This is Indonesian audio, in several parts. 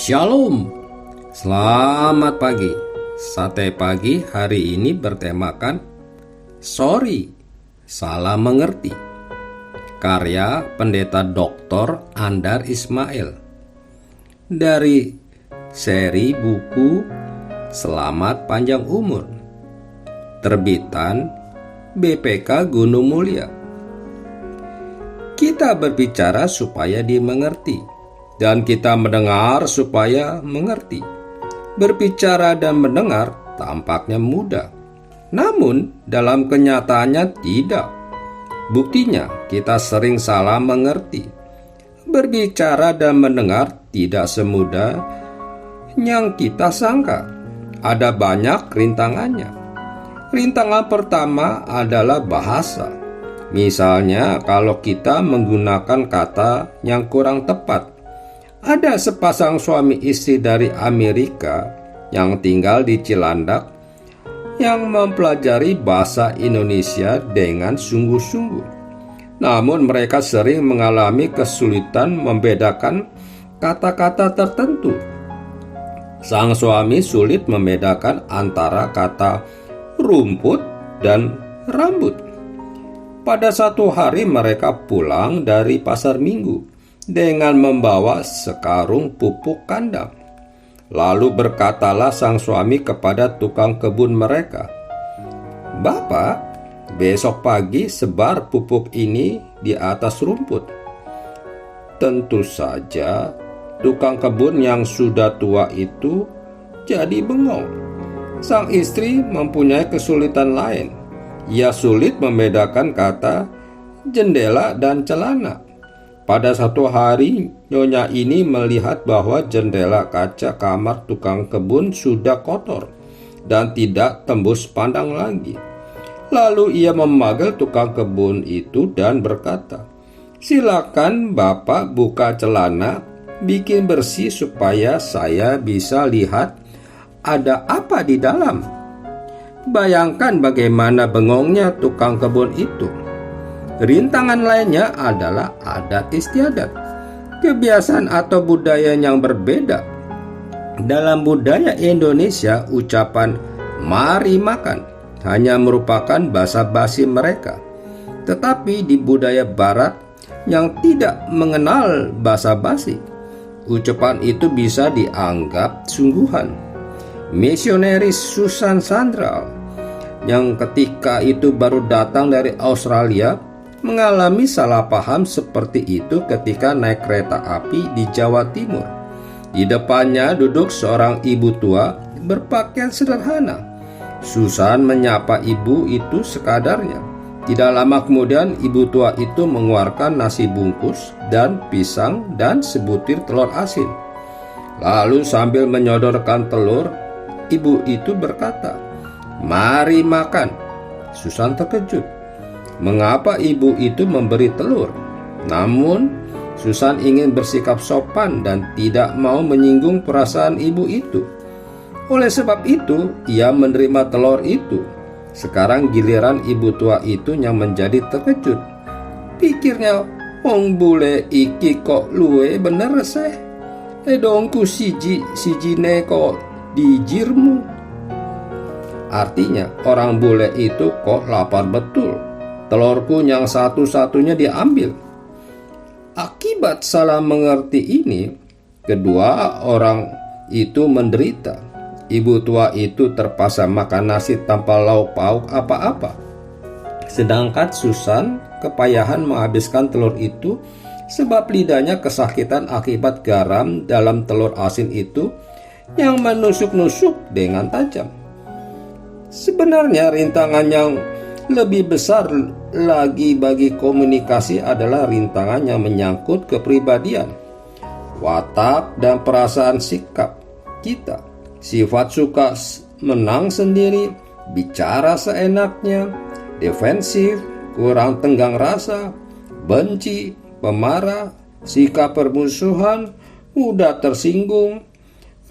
Shalom, selamat pagi. Sate pagi hari ini bertemakan Sorry, salah mengerti. Karya Pendeta Dr. Andar Ismail dari seri buku Selamat Panjang Umur, terbitan BPK Gunung Mulia. Kita berbicara supaya dimengerti, dan kita mendengar supaya mengerti. Berbicara dan mendengar tampaknya mudah, namun dalam kenyataannya tidak. Buktinya, kita sering salah mengerti. Berbicara dan mendengar tidak semudah yang kita sangka. Ada banyak rintangannya. Rintangan pertama adalah bahasa. Misalnya, kalau kita menggunakan kata yang kurang tepat. Ada sepasang suami istri dari Amerika yang tinggal di Cilandak yang mempelajari bahasa Indonesia dengan sungguh-sungguh. Namun mereka sering mengalami kesulitan membedakan kata-kata tertentu. Sang suami sulit membedakan antara kata rumput dan rambut. Pada satu hari mereka pulang dari pasar minggu dengan membawa sekarung pupuk kandang. Lalu berkatalah sang suami kepada tukang kebun mereka, "Bapak, besok pagi sebar pupuk ini di atas rumput." Tentu saja tukang kebun yang sudah tua itu jadi bengong. Sang istri mempunyai kesulitan lain. Ia sulit membedakan kata jendela dan celana. Pada satu hari, nyonya ini melihat bahwa jendela kaca kamar tukang kebun sudah kotor dan tidak tembus pandang lagi. Lalu ia memanggil tukang kebun itu dan berkata, "Silakan Bapak buka celana, bikin bersih supaya saya bisa lihat ada apa di dalam." Bayangkan bagaimana bengongnya tukang kebun itu. Rintangan lainnya adalah adat istiadat, kebiasaan atau budaya yang berbeda. Dalam budaya Indonesia, ucapan "mari makan" hanya merupakan basa-basi mereka. Tetapi di budaya Barat yang tidak mengenal basa-basi, ucapan itu bisa dianggap sungguhan. Misionaris Susan Sandral yang ketika itu baru datang dari Australia mengalami salah paham seperti itu ketika naik kereta api di Jawa Timur. Di depannya duduk seorang ibu tua berpakaian sederhana. Susan menyapa ibu itu sekadarnya. Tidak lama kemudian ibu tua itu mengeluarkan nasi bungkus dan pisang dan sebutir telur asin. Lalu sambil menyodorkan telur, ibu itu berkata, "Mari makan." Susan terkejut. Mengapa ibu itu memberi telur? Namun, Susan ingin bersikap sopan dan tidak mau menyinggung perasaan ibu itu. Oleh sebab itu, ia menerima telur itu. Sekarang giliran ibu tua itu yang menjadi terkejut. Pikirnya, "Wong bule iki kok luwe bener seh? Edongku sijine kok dijirmu." Artinya, orang bule itu kok lapar betul. Telurku yang satu-satunya diambil. Akibat salah mengerti ini, kedua orang itu menderita. Ibu tua itu terpaksa makan nasi tanpa lauk pauk apa-apa. Sedangkan Susan kepayahan menghabiskan telur itu sebab lidahnya kesakitan akibat garam dalam telur asin itu yang menusuk-nusuk dengan tajam. Sebenarnya rintangan yang lebih besar lagi bagi komunikasi adalah rintangan yang menyangkut kepribadian, watak dan perasaan sikap kita. Sifat suka menang sendiri, bicara seenaknya, defensif, kurang tenggang rasa, benci, pemarah, sikap permusuhan, mudah tersinggung,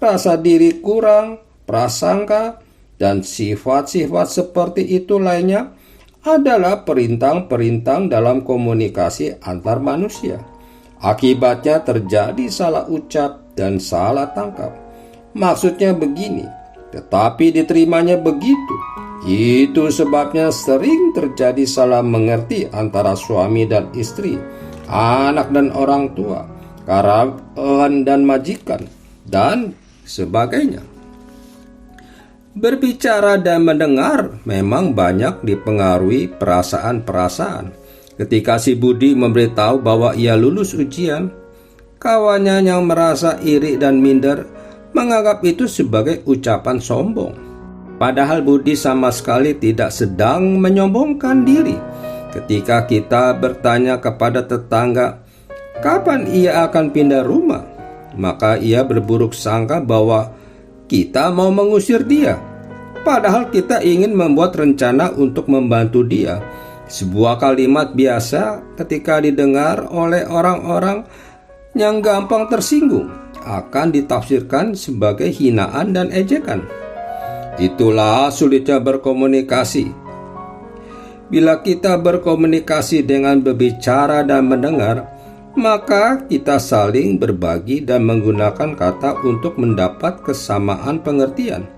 rasa diri kurang, prasangka, dan sifat-sifat seperti itu lainnya adalah perintang-perintang dalam komunikasi antar manusia. Akibatnya terjadi salah ucap, dan salah tangkap. Maksudnya begini, tetapi diterimanya begitu. Itu sebabnya sering terjadi salah mengerti antara suami dan istri, anak dan orang tua, karyawan dan majikan, dan sebagainya. Berbicara dan mendengar memang banyak dipengaruhi perasaan-perasaan. Ketika si Budi memberitahu bahwa ia lulus ujian, kawannya yang merasa iri dan minder menganggap itu sebagai ucapan sombong. Padahal Budi sama sekali tidak sedang menyombongkan diri. Ketika kita bertanya kepada tetangga kapan ia akan pindah rumah, maka ia berburuk sangka bahwa kita mau mengusir dia. Padahal kita ingin membuat rencana untuk membantu dia. Sebuah kalimat biasa ketika didengar oleh orang-orang yang gampang tersinggung akan ditafsirkan sebagai hinaan dan ejekan. Itulah sulitnya berkomunikasi. Bila kita berkomunikasi dengan berbicara dan mendengar, maka kita saling berbagi dan menggunakan kata untuk mendapat kesamaan pengertian.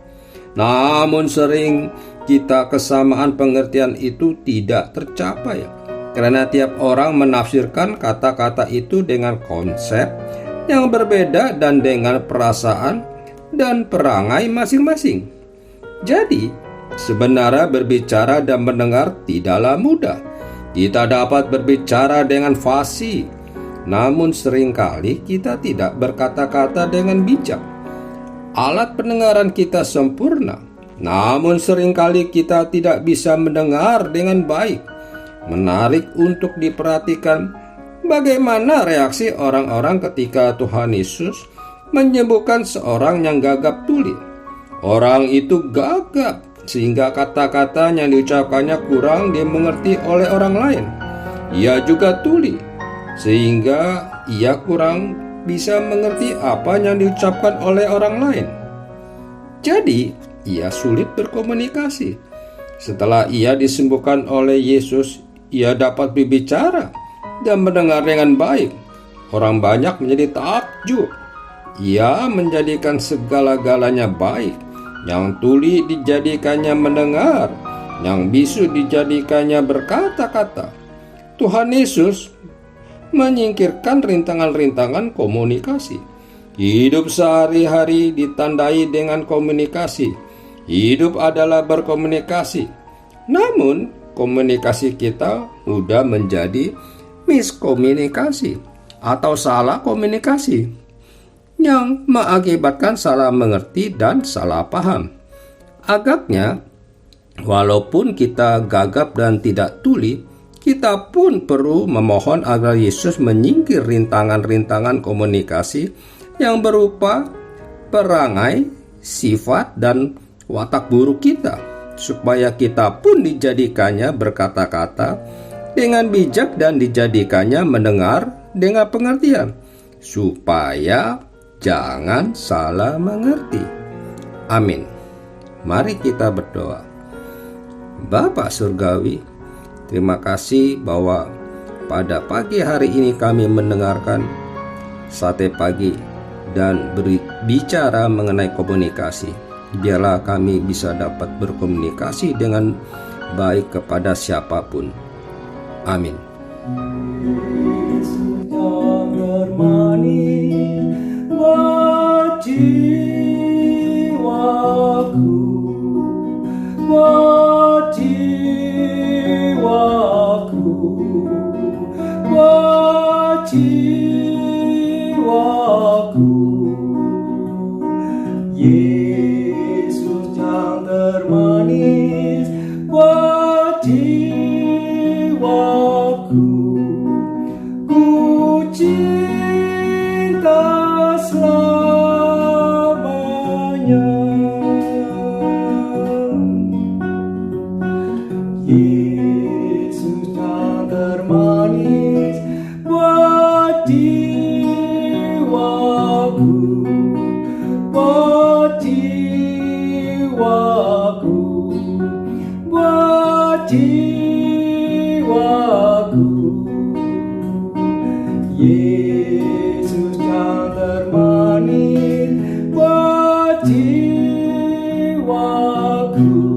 Namun sering kita kesamaan pengertian itu tidak tercapai, karena tiap orang menafsirkan kata-kata itu dengan konsep yang berbeda dan dengan perasaan dan perangai masing-masing. Jadi, sebenarnya berbicara dan mendengar tidaklah mudah. Kita dapat berbicara dengan fasih, namun seringkali kita tidak berkata-kata dengan bijak. Alat pendengaran kita sempurna, namun seringkali kita tidak bisa mendengar dengan baik. Menarik untuk diperhatikan bagaimana reaksi orang-orang ketika Tuhan Yesus menyembuhkan seorang yang gagap tuli. Orang itu gagap sehingga kata-kata yang diucapkannya kurang dimengerti oleh orang lain. Ia juga tuli sehingga ia kurang bisa mengerti apa yang diucapkan oleh orang lain. Jadi, ia sulit berkomunikasi. Setelah ia disembuhkan oleh Yesus, ia dapat berbicara dan mendengar dengan baik. Orang banyak menjadi takjub. Ia menjadikan segala-galanya baik. Yang tuli dijadikannya mendengar, yang bisu dijadikannya berkata-kata. Tuhan Yesus menyingkirkan rintangan-rintangan komunikasi. Hidup sehari-hari ditandai dengan komunikasi. Hidup adalah berkomunikasi. Namun, komunikasi kita mudah menjadi miskomunikasi atau salah komunikasi yang mengakibatkan salah mengerti dan salah paham. Agaknya, walaupun kita gagap dan tidak tuli, kita pun perlu memohon agar Yesus menyingkir rintangan-rintangan komunikasi yang berupa perangai, sifat, dan watak buruk kita, supaya kita pun dijadikannya berkata-kata dengan bijak dan dijadikannya mendengar dengan pengertian, supaya jangan salah mengerti. Amin. Mari kita berdoa. Bapa Surgawi, terima kasih bahwa pada pagi hari ini kami mendengarkan Sate Pagi dan berbicara mengenai komunikasi. Biarlah kami bisa dapat berkomunikasi dengan baik kepada siapapun. Amin. Yesus yang termanis buat jiwaku, ku cinta selamanya. Yesus yang termanis buat jiwaku, buat jiwaku. Yesus yang termanis jiwaku